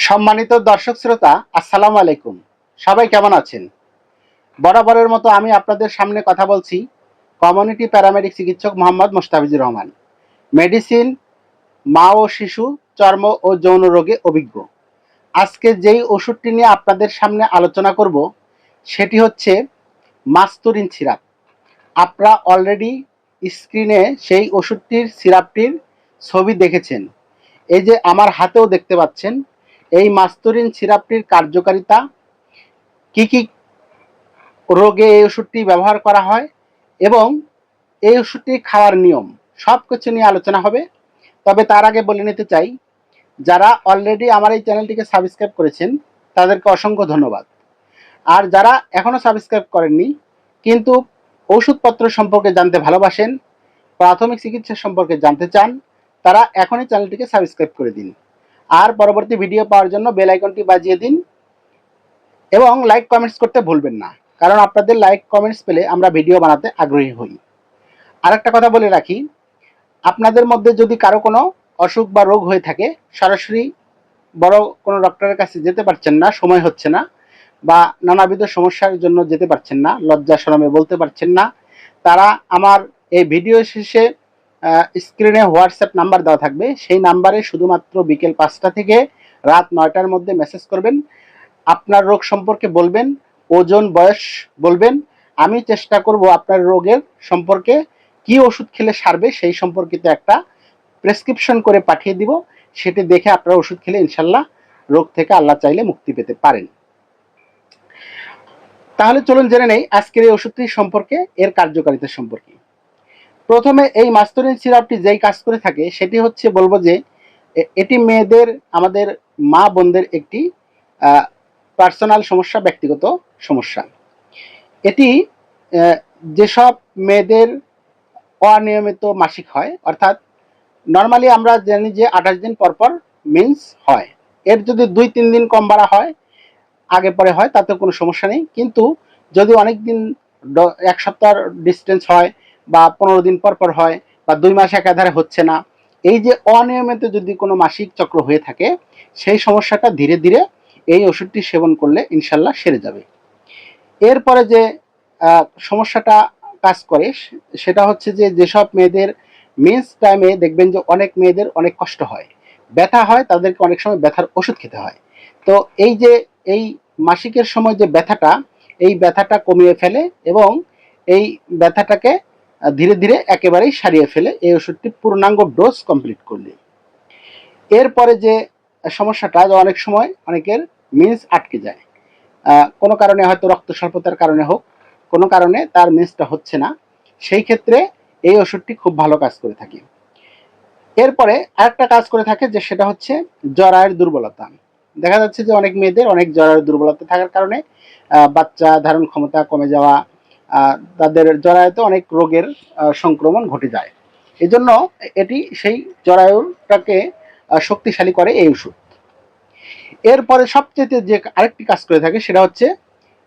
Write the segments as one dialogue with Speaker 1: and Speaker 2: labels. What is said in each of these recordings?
Speaker 1: সম্মানিত দর্শক শ্রোতা, আসসালামু আলাইকুম। সবাই কেমন আছেন? বরাবরের মতো আমি আপনাদের সামনে কথা বলছি কমিউনিটি প্যারামেডিক চিকিৎসক মোহাম্মদ মোস্তাফিজুর রহমান। মেডিসিন, মা ও শিশু, চর্ম ও যৌন রোগে অভিজ্ঞ। আজকে যেই ওষুধটি নিয়ে আপনাদের সামনে আলোচনা করব সেটি হচ্ছে মাস্তুরিন সিরাপ। আপনারা অলরেডি স্ক্রিনে সেই ওষুধটির সিরাপটির ছবি দেখেছেন। এই যে আমার হাতেও দেখতে পাচ্ছেন। এই মাস্তুরিন সিরাপটির কার্যকারিতা, কি কি রোগে এই ওষুধটি ব্যবহার করা হয় এবং এই ওষুধটি খাওয়ার নিয়ম, সব কিছু নিয়ে আলোচনা হবে। তবে তার আগে বলে নিতে চাই, যারা অলরেডি আমার এই চ্যানেলটিকে সাবস্ক্রাইব করেছেন তাদেরকে অসংখ্য ধন্যবাদ। আর যারা এখনও সাবস্ক্রাইব করেননি কিন্তু ওষুধপত্র সম্পর্কে জানতে ভালোবাসেন, প্রাথমিক চিকিৎসা সম্পর্কে জানতে চান, তারা এখনই চ্যানেলটিকে সাবস্ক্রাইব করে দিন। আর পরবর্তী ভিডিও পাওয়ার জন্য বেল আইকনটি বাজিয়ে দিন এবং লাইক কমেন্টস করতে ভুলবেন না, কারণ আপনাদের লাইক কমেন্টস পেলে আমরা ভিডিও বানাতে আগ্রহী হই। আরেকটা কথা বলে রাখি, আপনাদের মধ্যে যদি কারো কোনো অসুখ বা রোগ হয়ে থাকে, সরাসরি বড় কোনো ডক্টরের কাছে যেতে পারছেন না, সময় হচ্ছে না, বা নানাবিধ সমস্যার জন্য যেতে পারছেন না, লজ্জা শরমে বলতে পারছেন না, তারা আমার এই ভিডিও শেষে স্ক্রিনে হোয়াটসঅ্যাপ নাম্বার দেওয়া থাকবে, সেই নাম্বারে শুধুমাত্র বিকেল 5টা থেকে রাত 9টার মধ্যে মেসেজ করবেন। আপনার রোগ সম্পর্কে বলবেন, ওজন, বয়স বলবেন। আমি চেষ্টা করব আপনার রোগের সম্পর্কে কি ওষুধ খেলে সারবে সেই সম্পর্কিত একটা প্রেসক্রিপশন করে পাঠিয়ে দিব। সেটি দেখে আপনারা ওষুধ খেলে ইনশাল্লাহ রোগ থেকে আল্লাহ চাইলে মুক্তি পেতে পারেন। তাহলে চলুন জেনে নেই আজকের এই ওষুধটি সম্পর্কে, এর কার্যকারিতা সম্পর্কে। প্রথমে এই মাস্তুরিন সিরাপটি যেই কাজ করে থাকে সেটি হচ্ছে, বলবো যে এটি মেয়েদের, আমাদের মা বোনদের একটি পার্সোনাল সমস্যা, ব্যক্তিগত সমস্যা। এটি যেসব মেয়েদের অনিয়মিত মাসিক হয়, অর্থাৎ নর্মালি আমরা জানি যে 28 দিন পর পর মিন্স হয়, এর যদি 2-3 দিন কম বাড়া হয়, আগে পরে হয়, তাতে কোনো সমস্যা নেই। কিন্তু যদি অনেক দিন, 1 সপ্তাহ ডিস্টেন্স হয়, বা 15 দিন পর পর হয়, বা 2 মাস একাধারে হচ্ছে না, এই যে অনিয়মিত যদি কোনো মাসিক চক্র হয়ে থাকে, সেই সমস্যাটা ধীরে ধীরে এই ওষুধটি সেবন করলে ইনশাল্লাহ সেরে যাবে। এরপরে যে সমস্যাটা কাজ করে সেটা হচ্ছে যে, যেসব মেয়েদের মেন্স টাইমে দেখবেন যে অনেক মেয়েদের অনেক কষ্ট হয়, ব্যথা হয়, তাদেরকে অনেক সময় ব্যথার ওষুধ খেতে হয়। তো এই যে এই মাসিকের সময় যে ব্যথাটা, এই ব্যথাটা কমিয়ে ফেলে এবং এই ব্যথাটাকে ধীরে ধীরে একেবারেই সারিয়ে ফেলে এই ওষুধটি পূর্ণাঙ্গ ডোজ কমপ্লিট করলে। এরপরে যে সমস্যাটা, যে অনেক সময় অনেকের মিন্স আটকে যায়, কোনো কারণে, হয়তো রক্ত স্বল্পতার কারণে হোক, কোনো কারণে তার মিন্সটা হচ্ছে না, সেই ক্ষেত্রে এই ওষুধটি খুব ভালো কাজ করে থাকে। এরপরে আরেকটা কাজ করে থাকে, যে সেটা হচ্ছে জরায়ুর দুর্বলতা। দেখা যাচ্ছে যে অনেক মেয়েদের অনেক জরায়ুর দুর্বলতা থাকার কারণে বাচ্চা ধারণ ক্ষমতা কমে যাওয়া, তাদের জরায়ুতে অনেক রোগের সংক্রমণ ঘটে যায়। এই জন্য এটি সেই জরায়ুটাকে শক্তিশালী করে এই ওষুধ। এরপরে সবচেয়ে যে আরেকটি কাজ করে থাকে সেটা হচ্ছে,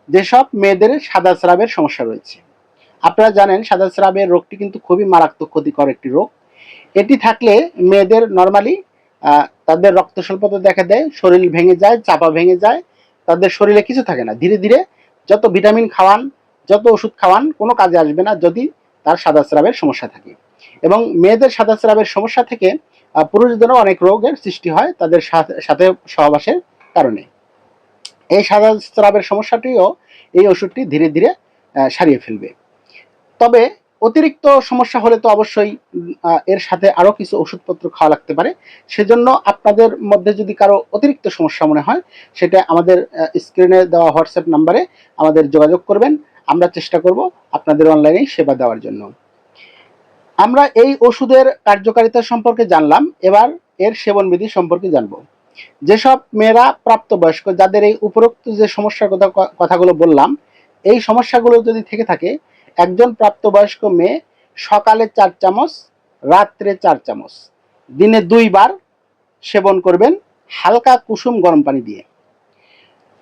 Speaker 1: যেসব মেয়েদের সাদা স্রাবের সমস্যা রয়েছে। আপনারা জানেন সাদা স্রাবের রোগটি কিন্তু খুবই মারাত্মক ক্ষতিকর একটি রোগ। এটি থাকলে মেয়েদের নর্মালি তাদের রক্ত স্বল্পতা দেখা দেয়, শরীর ভেঙে যায়, চাপা ভেঙে যায়, তাদের শরীরে কিছু থাকে না। ধীরে ধীরে যত ভিটামিন খাওয়ান, যত ওষুধ খাওয়ান, কোনো কাজে আসবে না যদি তার সাদা স্রাবের সমস্যা থাকে। এবং মেয়েদের সাদা স্রাবের সমস্যা থেকে পুরুষদেরও অনেক রোগের সৃষ্টি হয় তাদের সাথে সহবাসের কারণে। এই সাদা স্রাবের সমস্যাটিও এই ওষুধটি ধীরে ধীরে সারিয়ে ফেলবে। তবে অতিরিক্ত সমস্যা হলে তো অবশ্যই এর সাথে আরও কিছু ওষুধপত্র খাওয়া লাগতে পারে। সেজন্য আপনাদের মধ্যে যদি কারো অতিরিক্ত সমস্যা মনে হয়, সেটা আমাদের স্ক্রিনে দেওয়া হোয়াটসঅ্যাপ নাম্বারে আমাদের যোগাযোগ করবেন। আমরা চেষ্টা করব আপনাদের অনলাইনে সেবা দেওয়ার জন্য। আমরা এই ওষুধের কার্যকারিতা সম্পর্কে জানলাম, এবার এর সেবনবিধি সম্পর্কে জানব। যেসব মেয়েরা প্রাপ্তবয়স্ক, যাদের এই উপরোক্ত যে সমস্যার কথাগুলো বললাম, এই সমস্যাগুলো যদি থেকে থাকে, একজন প্রাপ্তবয়স্ক মেয়ে সকালে 4 চামচ, রাত্রে 4 চামচ, দিনে 2 বার সেবন করবেন হালকা কুসুম গরম পানি দিয়ে।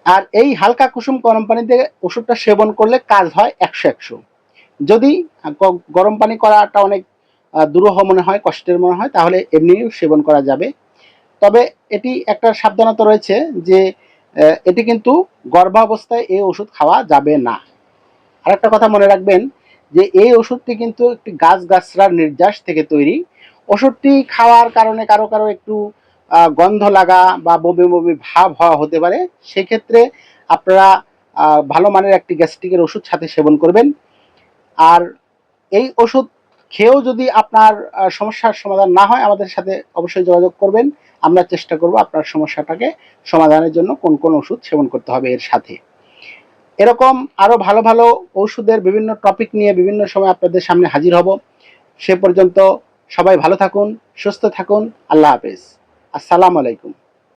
Speaker 1: আর এই হালকা কুসুম গরম পানি দিয়ে ওষুধটা সেবন করলে কাজ হয় 100-100। যদি গরম পানি করাটা অনেক দুরূহ মনে হয়, কষ্টের মনে হয়, তাহলে এমনিও সেবন করা যাবে। তবে এটি একটা সাবধানতা রয়েছে যে এটি কিন্তু গর্ভাবস্থায় এই ওষুধ খাওয়া যাবে না। আরেকটা কথা মনে রাখবেন যে এই ওষুধটি কিন্তু একটি গাছগাছড়ার নির্যাস থেকে তৈরি। ওষুধটি খাওয়ার কারণে কারো কারো একটু গন্ধ লাগা বা বমি বমি ভাব হওয়া হতে পারে। সেক্ষেত্রে আপনারা ভালো মানের একটি গ্যাস্ট্রিকের ওষুধ সাথে সেবন করবেন। আর এই ওষুধ খেয়েও যদি আপনার সমস্যার সমাধান না হয়, আমাদের সাথে অবশ্যই যোগাযোগ করবেন। আমরা চেষ্টা করব আপনার সমস্যাটাকে সমাধানের জন্য কোন কোন ওষুধ সেবন করতে হবে এর সাথে। এরকম আরো ভালো ভালো ওষুধের বিভিন্ন টপিক নিয়ে বিভিন্ন সময় আপনাদের সামনে হাজির হব। সে পর্যন্ত সবাই ভালো থাকুন, সুস্থ থাকুন। আল্লাহ হাফেজ। আসসালামু আলাইকুম।